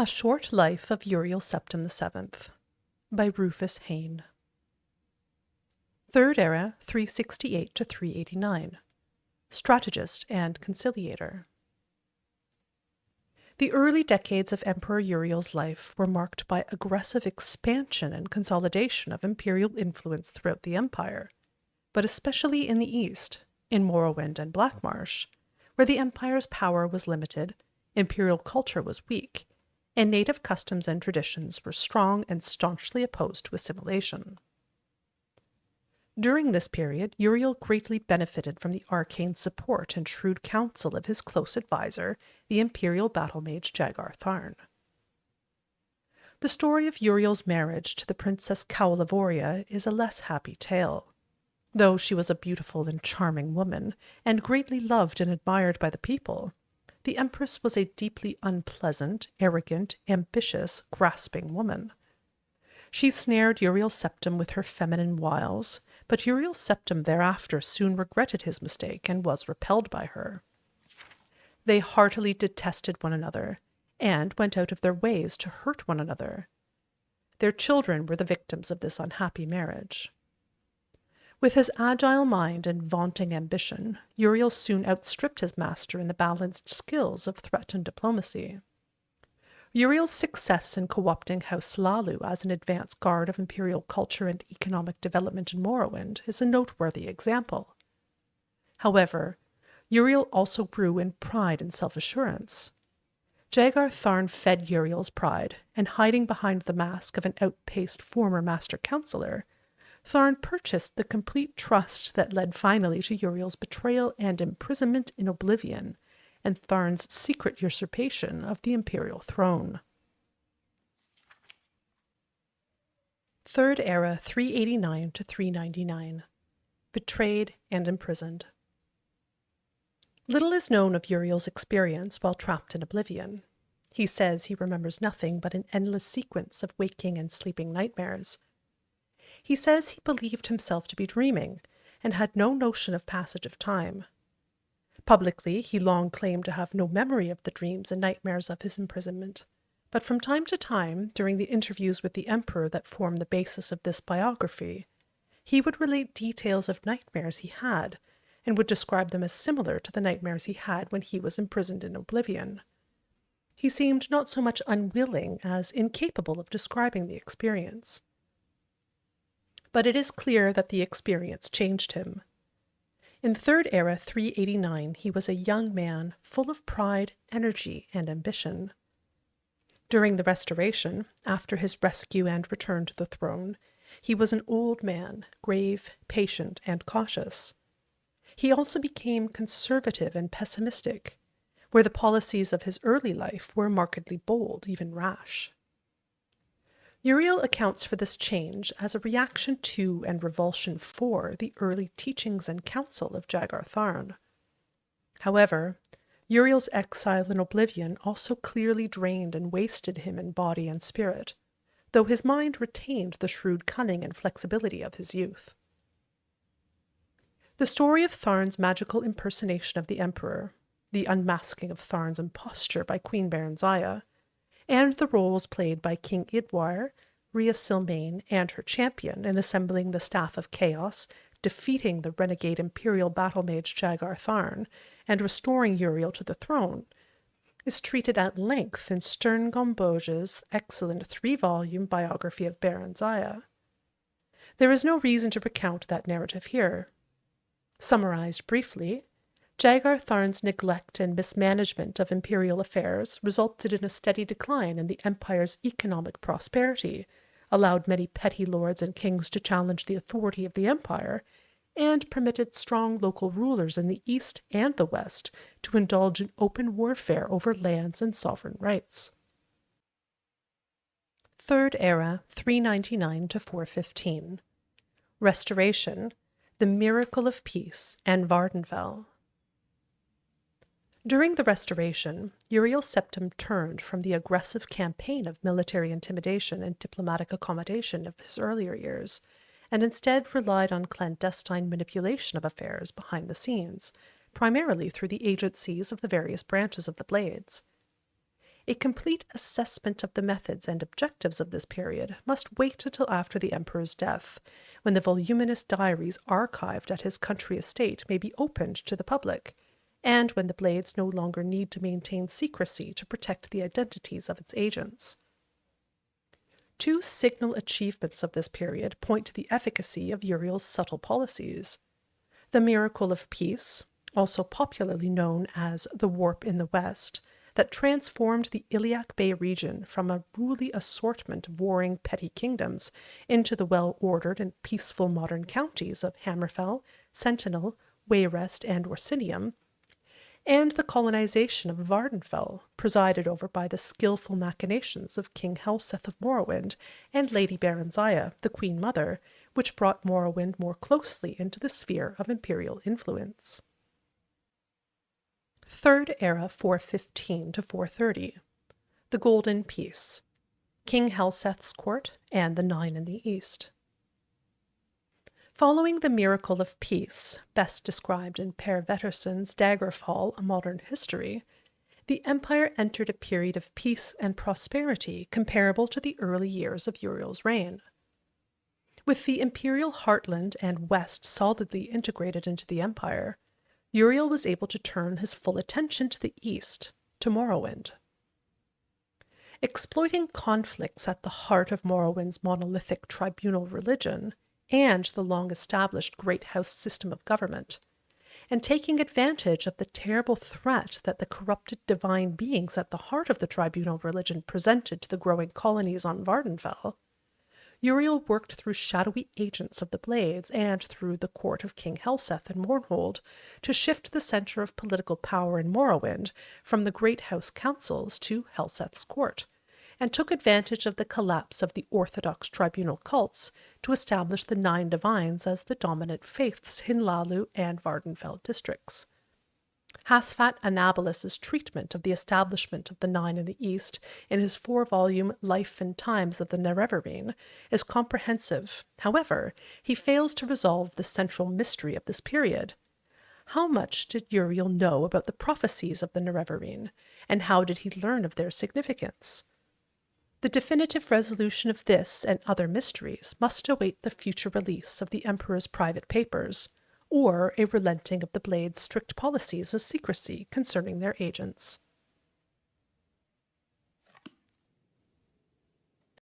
A Short Life of Uriel Septim VII by Rufus Hayne. Third Era, 368 to 389. Strategist and Conciliator. The early decades of Emperor Uriel's life were marked by aggressive expansion and consolidation of imperial influence throughout the empire, but especially in the east, in Morrowind and Blackmarsh, where the empire's power was limited, imperial culture was weak, and native customs and traditions were strong and staunchly opposed to assimilation. During this period, Uriel greatly benefited from the arcane support and shrewd counsel of his close advisor, the imperial battle mage Jagar Tharn. The story of Uriel's marriage to the Princess Cowlavoria is a less happy tale. Though she was a beautiful and charming woman, and greatly loved and admired by the people, the Empress was a deeply unpleasant, arrogant, ambitious, grasping woman. She snared Uriel Septim with her feminine wiles, but Uriel Septim thereafter soon regretted his mistake and was repelled by her. They heartily detested one another, and went out of their ways to hurt one another. Their children were the victims of this unhappy marriage. With his agile mind and vaunting ambition, Uriel soon outstripped his master in the balanced skills of threat and diplomacy. Uriel's success in co-opting House Aloud as an advance guard of imperial culture and economic development in Morrowind is a noteworthy example. However, Uriel also grew in pride and self-assurance. Jagar Tharn fed Uriel's pride, and hiding behind the mask of an outpaced former master counselor, Tharn purchased the complete trust that led finally to Uriel's betrayal and imprisonment in Oblivion, and Tharn's secret usurpation of the imperial throne. Third Era, 389 to 399. Betrayed and imprisoned. Little is known of Uriel's experience while trapped in Oblivion. He says he remembers nothing but an endless sequence of waking and sleeping nightmares. He says he believed himself to be dreaming, and had no notion of passage of time. Publicly, he long claimed to have no memory of the dreams and nightmares of his imprisonment, but from time to time, during the interviews with the Emperor that form the basis of this biography, he would relate details of nightmares he had, and would describe them as similar to the nightmares he had when he was imprisoned in Oblivion. He seemed not so much unwilling as incapable of describing the experience. But it is clear that the experience changed him. In Third Era 389, he was a young man full of pride, energy, and ambition. During the Restoration, after his rescue and return to the throne, he was an old man, grave, patient, and cautious. He also became conservative and pessimistic, where the policies of his early life were markedly bold, even rash. Uriel accounts for this change as a reaction to and revulsion for the early teachings and counsel of Jagar Tharn. However, Uriel's exile in Oblivion also clearly drained and wasted him in body and spirit, though his mind retained the shrewd cunning and flexibility of his youth. The story of Tharn's magical impersonation of the Emperor, the unmasking of Tharn's imposture by Queen Barenziah, and the roles played by King Idwar, Rhea Silmaine, and her champion in assembling the Staff of Chaos, defeating the renegade imperial battle mage Jagar Tharn, and restoring Uriel to the throne, is treated at length in Stern Gomboge's excellent 3-volume biography of Barenziah. There is no reason to recount that narrative here. Summarized briefly, Jagar Tharn's neglect and mismanagement of imperial affairs resulted in a steady decline in the empire's economic prosperity, allowed many petty lords and kings to challenge the authority of the empire, and permitted strong local rulers in the east and the west to indulge in open warfare over lands and sovereign rights. Third Era, 399 to 415. Restoration, the Miracle of Peace, and Vardenfell. During the Restoration, Uriel Septim turned from the aggressive campaign of military intimidation and diplomatic accommodation of his earlier years, and instead relied on clandestine manipulation of affairs behind the scenes, primarily through the agencies of the various branches of the Blades. A complete assessment of the methods and objectives of this period must wait until after the emperor's death, when the voluminous diaries archived at his country estate may be opened to the public, and when the Blades no longer need to maintain secrecy to protect the identities of its agents. Two signal achievements of this period point to the efficacy of Uriel's subtle policies. The Miracle of Peace, also popularly known as the Warp in the West, that transformed the Iliac Bay region from a ruly assortment of warring petty kingdoms into the well-ordered and peaceful modern counties of Hammerfell, Sentinel, Wayrest, and Orsinium, and the colonization of Vardenfell, presided over by the skillful machinations of King Helseth of Morrowind and Lady Barenziah, the Queen Mother, which brought Morrowind more closely into the sphere of imperial influence. Third Era 415 to 430. The Golden Peace. King Helseth's Court and the Nine in the East. Following the Miracle of Peace, best described in Per Vetterson's Daggerfall, A Modern History, the Empire entered a period of peace and prosperity comparable to the early years of Uriel's reign. With the imperial heartland and west solidly integrated into the Empire, Uriel was able to turn his full attention to the east, to Morrowind. Exploiting conflicts at the heart of Morrowind's monolithic tribunal religion and the long-established Great House system of government, and taking advantage of the terrible threat that the corrupted divine beings at the heart of the tribunal religion presented to the growing colonies on Vardenfell, Uriel worked through shadowy agents of the Blades and through the court of King Helseth and Mournhold to shift the center of political power in Morrowind from the Great House councils to Helseth's court, and took advantage of the collapse of the orthodox tribunal cults to establish the Nine Divines as the dominant faiths in Hlaalu and Vardenfell districts. Hasfat Anabolis's treatment of the establishment of the Nine in the East in his 4-volume Life and Times of the Nerevarine is comprehensive. However, he fails to resolve the central mystery of this period. How much did Uriel know about the prophecies of the Nerevarine, and how did he learn of their significance? The definitive resolution of this and other mysteries must await the future release of the Emperor's private papers, or a relenting of the Blade's strict policies of secrecy concerning their agents.